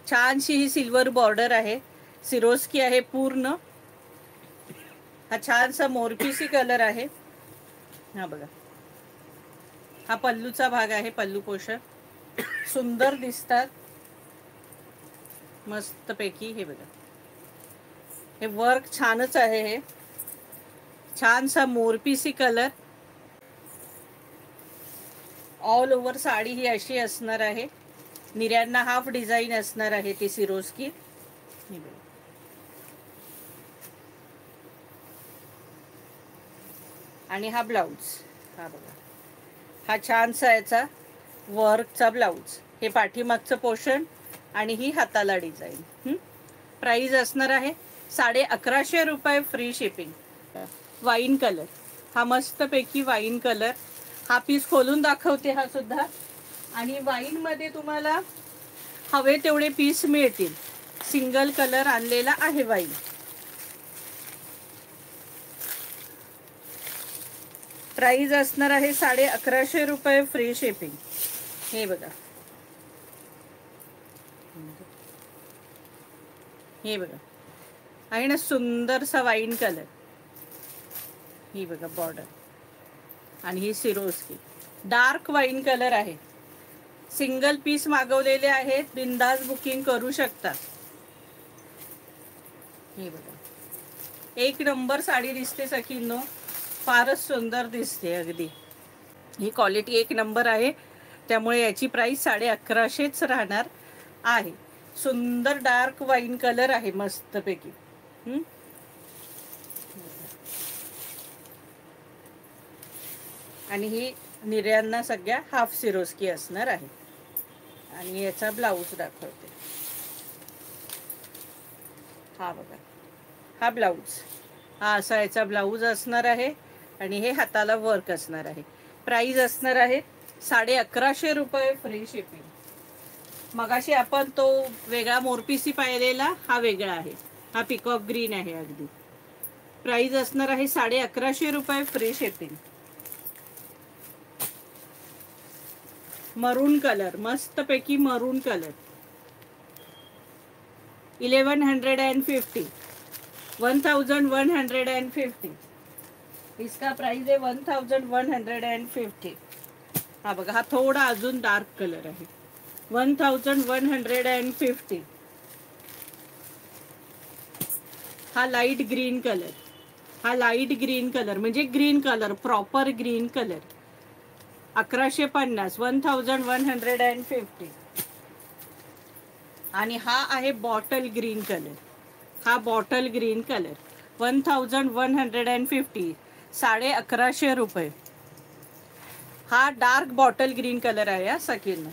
छानशी ही silver border आहे, Swarovski आहे पूर्ण। हा छानसा मोरपिसी कलर आहे। हा बघा, हा पल्लूचा भाग आहे, पल्लू पोषण सुंदर दिसतात मस्तपैकी। हे बघा, हे वर्क छानच आहे, हे छानसा मोरपिसी कलर। ऑल ओव्हर साडी ही अशी असणार आहे, निर्यांना हाफ डिझाईन असणार आहे ती सिरोस्की। आणि हा ब्लाऊज, हा बघा, हा छानसा याचा वर्कचा ब्लाऊज, हे पाठीमागचं पोर्शन आणि ही हाताला डिझाईन। प्राइस असणार आहे 1150 रुपये, फ्री शिपिंग। वाईन कलर, हा मस्तपैकी वाईन कलर, हा पीस खोलून दाखवते हा सुद्धा। आणि वाईन मध्ये तुम्हाला हवे तेवढे पीस मिळतील, सिंगल कलर आणलेला आहे वाईन। प्राइस असणार आहे 1150 रुपये, फ्री शिपिंग। हे बघा, हे बघा, आहे ना सुंदरसा वाईन कलर। ही बघा बॉर्डर, आणि ही सिरोस्की डार्क वाईन कलर आहे। सिंगल पीस मागवलेले आहेत, बिंदास बुकिंग करू शकता। हे बघा, एक नंबर साडी दिसते सखींनो, फारच सुंदर दिसते अगदी। ही क्वालिटी एक नंबर आहे, त्यामुळे याची प्राइस 1150च राहणार आहे। सुंदर डार्क वाईन कलर आहे मस्तपैकी। आणि ही निर्यांना सगळ्या हाफ सिरोस्की असणार आहे। आणि याचा ब्लाऊज दाखवते, हा बघा, हा ब्लाऊज, हा असा याचा ब्लाऊज असणार आहे, आणि हे हाताला वर्क असणार आहे। प्राइस असणार आहे 1150 रुपये, फ्री शिपिंग। मगाशी आपण तो वेगळा मोरपिसी पाहिलेला, हा वेगळा आहे, हा पिकॉक ग्रीन आहे अगदी। प्राइस असणार आहे 1150 रुपये, फ्री शिपिंग। मरून कलर, मस्तपैकी मरून कलर, 1150, 1150, इसका प्राइस है 1150। हा बघा, हा थोडा अजून डार्क कलर आहे, 1150। हा लाईट ग्रीन कलर, हा लाईट ग्रीन कलर म्हणजे green colour, proper green colour, 1150, 1150। आणि हा आहे बॉटल ग्रीन कलर, हा बॉटल ग्रीन कलर, 1150, 1150 रुपये। हा डार्क बॉटल ग्रीन कलर आहे हा सखींनो।